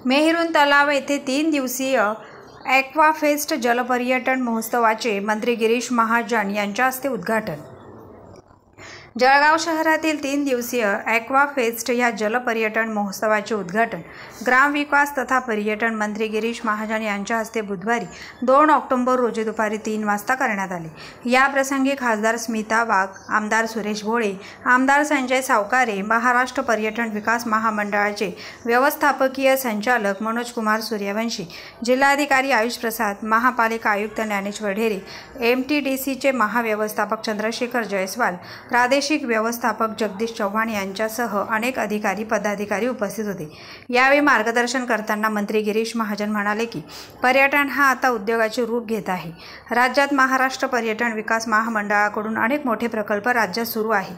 Maroon तलाव येथे 3 दिवसीय ॲक्वाफेस्ट जलपर्यटन महोत्सवाचे मंत्री गिरीश महाजन यांच्या हस्ते उद्घाटन। जळगाव शहरातील 3 दिवसीय ॲक्वाफेस्ट या जलपर्यटन महोत्सवाचे उद्घाटन ग्रामविकास तथा पर्यटन मंत्री गिरीश महाजन यांच्या हस्ते बुधवारी 2 ऑक्टोबर रोजी दुपारी 3 वाजता करण्यात आले। या प्रसंगी खासदार स्मिता वाघ, आमदार सुरेश भोळे, आमदार संजय सावकारे, महाराष्ट्र पर्यटन विकास महामंडळाचे व्यवस्थापकीय संचालक मनोज कुमार सूर्यवंशी, जिल्हाधिकारी आयुष प्रसाद, महापालिका आयुक्त ज्ञानेश्वर ढेरे, MTDCचे महाव्यवस्थापक चंद्रशेखर जयस्वाल, प्रादेशिक व्यवस्थापक जगदीश चव्हाण यांच्यासह अनेक अधिकारी पदाधिकारी उपस्थित होते। यावेळी मार्गदर्शन करताना मंत्री गिरीश महाजन म्हणाले की पर्यटन हा आता उद्योगाचे रूप घेत आहे। राज्यात महाराष्ट्र पर्यटन विकास महामंडळाकडून अनेक मोठे प्रकल्प राज्यात सुरू आहे।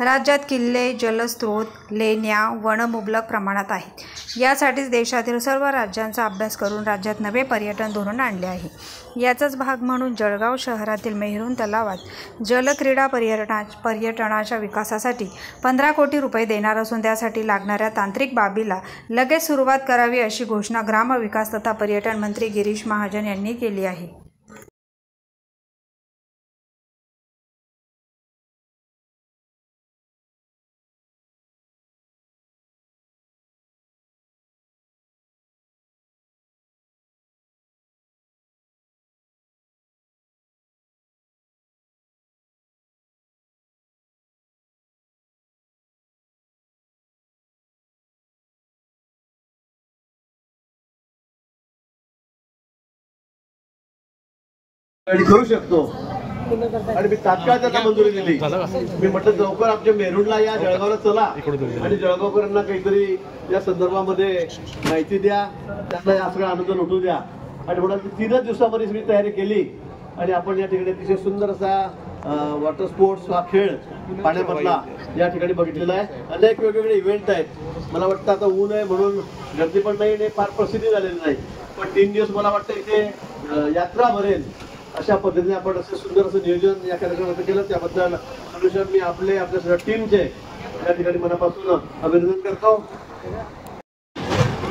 राज्यात किल्ले, जलस्रोत, लेण्या, वन मुबलक प्रमाणात आहेत। यासाठीच देशातील सर्व राज्यांचा अभ्यास करून राज्यात नवे पर्यटन धोरण आणले आहे। याचाच भाग म्हणून जळगाव शहरातील मेहरून तलावात जलक्रीडा पर्यटनाच्या विकासासाठी 15 कोटी रुपये देणार असून त्यासाठी लागणाऱ्या तांत्रिक बाबीला लगेच सुरुवात करावी अशी घोषणा ग्रामविकास तथा पर्यटन मंत्री गिरीश महाजन यांनी केली आहे। करू शकतो आणि मी तात्काळ त्यांना मंजुरी दिली। मी म्हटलं लवकर आमच्या मेहरूणला या, जळगावला चला आणि जळगावकरांना काहीतरी या संदर्भामध्ये माहिती द्या, त्यांना या सगळा आनंद लुटू द्या। आणि म्हणून 3 दिवसामध्ये मी तयारी केली आणि आपण या ठिकाणी अतिशय सुंदर असा वॉटर स्पोर्ट्स हा खेळ पाण्यामधला या ठिकाणी बघितलेला आहे। अनेक वेगवेगळे इव्हेंट आहेत। मला वाटतं आता ऊन आहे म्हणून गर्दी पण नाही आणि फार प्रसिद्धी झालेली नाही, पण 3 दिवस मला वाटतं इथे यात्रा भरेल अशा पद्धतीने आपण असं सुंदर असं नियोजन या कार्यक्रमाचं केलं। त्याबद्दल अनुषंगाने मी आपल्या सगळ्या टीमचे या ठिकाणी मनापासून अभिनंदन करतो।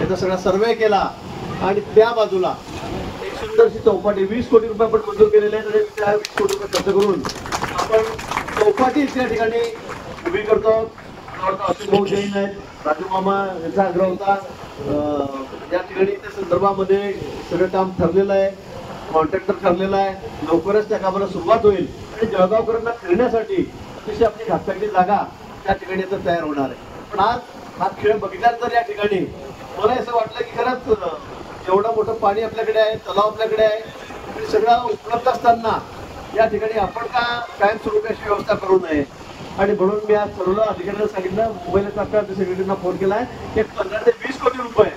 याचा सगळा सर्वे केला आणि त्या बाजूला एक सुंदरशी चौपाटी 20 कोटी रुपये आपण मंजूर केलेले आहेत आणि त्या 20 कोटी रुपये खर्च करून आपण चौपाटी त्या ठिकाणी उभी करतो। अशोक भाऊ जैन आहेत, राजू मामा यांचा आग्रह होता। या ठिकाणी त्या संदर्भामध्ये सगळं काम ठरलेलं आहे, कॉन्ट्रॅक्टर ठरलेला आहे। लवकरच त्या कामाला सुरुवात होईल आणि जळगावकरांना फिरण्यासाठी अतिशय आपली घातलेली जागा त्या ठिकाणी आता तयार होणार आहे। पण आज हा खेळ बघितल्यानंतर या ठिकाणी मला असं वाटलं की खरंच एवढं मोठं पाणी आपल्याकडे आहे, तलाव आपल्याकडे आहे आणि सगळं उपलब्ध असताना या ठिकाणी आपण का कायमस्वरूपी अशी व्यवस्था करू नये। आणि म्हणून मी आज सर्व अधिकाऱ्यांना सांगितलं, मुंबईला तात्काळ सेक्रेटरीना फोन केला आहे की 15 ते 20 कोटी रुपये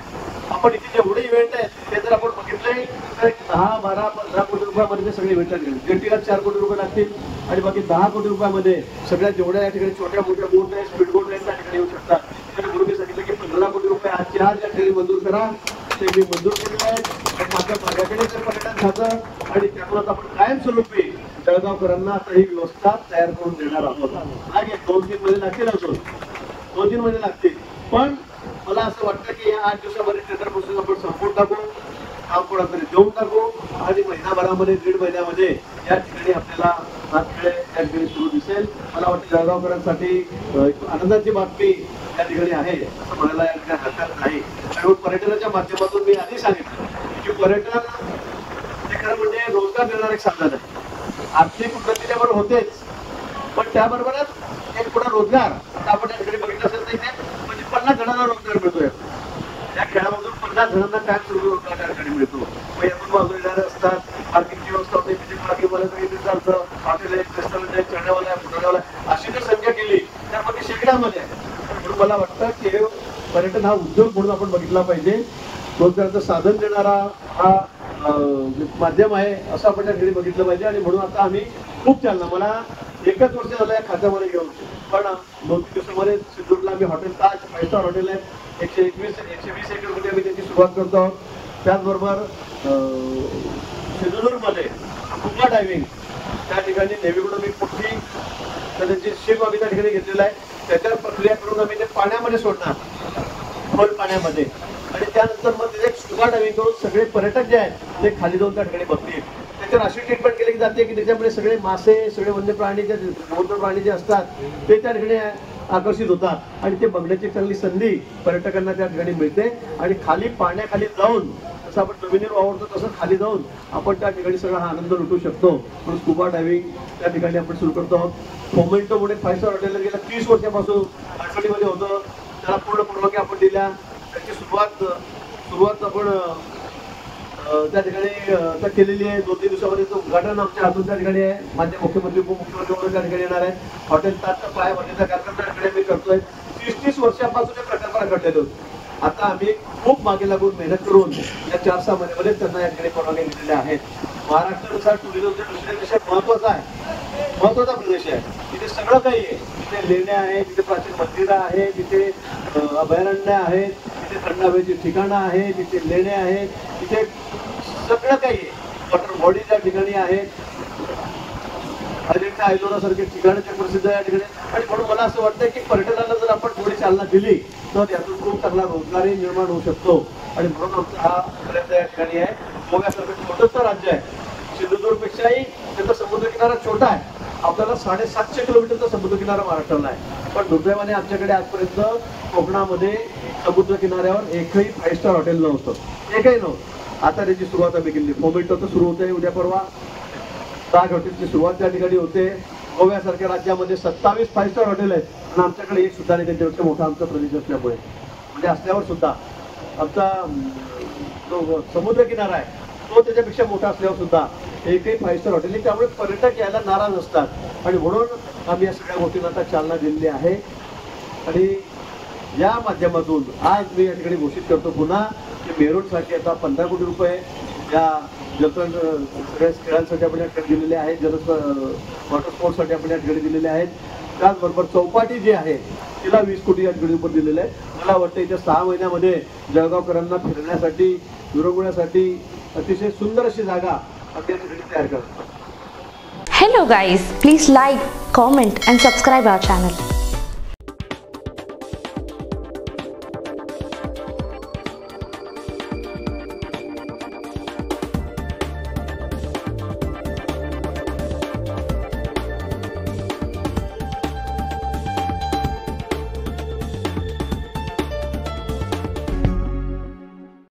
आपण इथे जेवढे इव्हेंट आहेत ते जर आपण बघितले तर 10, 12, 15 कोटी रुपयामध्ये सगळे इव्हेंट लागतील। जेटीला 4 कोटी रुपये लागतील आणि बाकी 10 कोटी रुपयामध्ये सगळ्या जेवढ्या या ठिकाणी छोट्या मोठ्या बोट आहेत, स्पीड बोट आहेत त्या ठिकाणी येऊ शकतात। आणि म्हणून मी सांगितलं की 15 कोटी रुपये आजची आज या ठिकाणी मंजूर करा, ते मी मंजूर केलेलं आहे। पण माझ्या माझ्याकडे जर पर्यटन खातं आणि त्यामुळे आपण कायमस्वरूपी जळगावकरांना आता ही व्यवस्था तयार करून देणार आहोत। मागे 2-3 महिने लागतील, अजून 2-3 महिने लागतील, पण मला असं वाटतं की या 8 दिवसामध्ये टेंडर प्रोसेस आपण संपवून टाकू, काम कोणातरी देऊन टाकू आणि महिनाभरामध्ये 1.5 महिन्यामध्ये या ठिकाणी आपल्याला हा खेळ या ठिकाणी सुरू दिसेल। मला वाटतं जळगावकरांसाठी आनंदाची बातमी या ठिकाणी आहे असं म्हणायला या ठिकाणी हरकत नाही। आणि पर्यटनाच्या माध्यमातून मी आधी सांगितलं की पर्यटन हे खरं म्हणजे रोजगार देणारं एक साधन आहे। आर्थिक उन्नती त्याबरोबर होतेच, पण त्याबरोबरच एक पुढे रोजगार आपण या ठिकाणी बघितलं असेल तर इथे म्हणजे 50 जणांना रोजगार मिळतोय। या खेळामधून 50 जणांना काय सुरू रोजगार त्या ठिकाणी मिळतो। मग यातून बाजूला येणारे असतात, पार्किंगची व्यवस्था होते, तिथे पार्किंगवाला सगळी चालतं, हॉटेल आहे, रेस्टॉरंट आहे, चढण्यावाला आहे, फुटण्यावाला आहे, अशी जर संख्या केली त्यामध्ये शेकड्यामध्ये आहे। म्हणून मला वाटतं की पर्यटन हा उद्योग म्हणून आपण बघितला पाहिजे, रोजगाराचं साधन देणारा हा माध्यम आहे असं आपण त्या ठिकाणी बघितलं पाहिजे। आणि म्हणून आता आम्ही खूप चाललं, मला 1च वर्ष झालं या खात्यामध्ये घेऊन, पण 2-3 दिवसामध्ये सिंधूरला आम्ही हॉटेल ताज 5 स्टार हॉटेल आहे, 120 एकरमध्ये आम्ही त्याची सुरुवात करतो आहोत। त्याचबरोबर सिंधुदुर्गमध्ये स्कुबा डायव्हिंग त्या ठिकाणी नेव्हीकडून मी मोठी त्याची शिप आम्ही त्या ठिकाणी घेतलेला आहे। त्याच्यावर प्रक्रिया करून आम्ही ते पाण्यामध्ये सोडणार, खोल पाण्यामध्ये आणि त्यानंतर मग तिथे स्कुबा डायव्हिंग करून सगळे पर्यटक जे आहेत ते खाली जाऊन त्या ठिकाणी बघतील. त्याच्यावर अशी ट्रीटमेंट केली जाते की त्याच्यामुळे सगळे मासे, सगळे वन्य प्राणी, जे समुद्र प्राणी जे असतात ते त्या ठिकाणी आकर्षित होतात आणि ते बघण्याची चांगली संधी पर्यटकांना त्या ठिकाणी मिळते. आणि खाली पाण्याखाली जाऊन जसं आपण जमिनीवर वावरतो तसं खाली जाऊन आपण त्या ठिकाणी सगळा हा आनंद लुटू शकतो. म्हणून स्कुबा डायव्हिंग त्या ठिकाणी आपण सुरू करतो आहोत. मोमेंटो म्हणून 5 स्टार हॉटेलला गेल्या 30 वर्षापासून अडचणीमध्ये होतं, त्याला पूर्ण परवानगी आपण दिल्या. त्याची सुरुवात आपण त्या ठिकाणी केलेली आहे. 2-3 दिवसामध्ये उद्घाटन आमच्या हातून त्या ठिकाणी आहे. माननीय मुख्यमंत्री, उपमुख्यमंत्री त्या ठिकाणी येणार आहेत. हॉटेल ताजचा पायाभरणीचा कार्यक्रम त्या ठिकाणी आम्ही करतोय. 30-30 वर्षापासून या प्रकल्पाला घडलेले होते. आता आम्ही खूप मागे लागून मेहनत करून या 4-6 महिन्यामध्ये त्यांना या ठिकाणी परवानगी दिलेल्या आहेत. महाराष्ट्रानुसार टुरिझमच्या दृष्टीने विषय महत्वाचा प्रदेश आहे. तिथे सगळं काही आहे. तिथे लेण्या आहेत, तिथे प्राचीन मंदिरं आहेत, तिथे अभयारण्य आहेत, तिथे थंड हवेची ठिकाणं आहेत, तिथे लेण्या आहेत, तिथे सगळं काही आहे. वॉटर बॉडी त्या ठिकाणी आहेत. अजिंठा एलोरा सारखे ठिकाणं ते प्रसिद्ध आहे या ठिकाणी. आणि म्हणून मला असं वाटतं की पर्यटनाला जर आपण थोडी चालना दिली तर यातून खूप चांगला रोजगारही निर्माण होऊ शकतो. आणि म्हणून आमचा हा प्रयत्न या ठिकाणी आहे. गोव्यासारखं छोटंसं राज्य आहे, सिंधुदुर्गपेक्षाही त्याचा समुद्रकिनारा छोटा आहे. आपल्याला 750 किलोमीटरचा समुद्रकिनारा महाराष्ट्राला आहे. पण दुर्दैवाने आमच्याकडे आजपर्यंत कोकणामध्ये समुद्रकिनाऱ्यावर एकही 5 स्टार हॉटेल नव्हतं, एकही नव्हतं. आता त्याची सुरुवात आम्ही केली. मोमेंटो तर सुरू होते उद्या परवा. ताज हॉटेलची सुरुवात त्या ठिकाणी होते. गोव्यासारख्या राज्यामध्ये 27 5 स्टार हॉटेल आहेत आणि आमच्याकडे एक सुद्धा नाही त्यांच्यापेक्षा मोठा आमचा प्रदेश असल्यामुळे, म्हणजे असल्यावर सुद्धा आमचा जो समुद्रकिनारा आहे तो त्याच्यापेक्षा मोठा असल्यावर सुद्धा एकही 5 स्टार हॉटेल नाही. त्यामुळे पर्यटक यायला नाराज असतात आणि म्हणून आम्ही या सगळ्या गोष्टींना आता चालना दिलेली आहे. आणि या माध्यमातून आज मी या ठिकाणी घोषित करतो पुन्हा की मेरूटसाठी आता 15 कोटी रुपये या जलतरण सगळ्या खेळांसाठी आपण या ठिकाणी दिलेले आहेत. वॉटर स्पोर्ट्ससाठी आपण या ठिकाणी दिलेले आहेत. त्याचबरोबर चौपाटी जी आहे तिला 20 कोटी या ठिकाणी रुपये दिलेले आहे. मला वाटतं येत्या 6 महिन्यामध्ये जळगावकरांना फिरण्यासाठी, विरंगुळ्यासाठी अतिशय सुंदर अशी जागा आपण या ठिकाणी तयार करतो. Hello guys, please like, comment and subscribe our channel.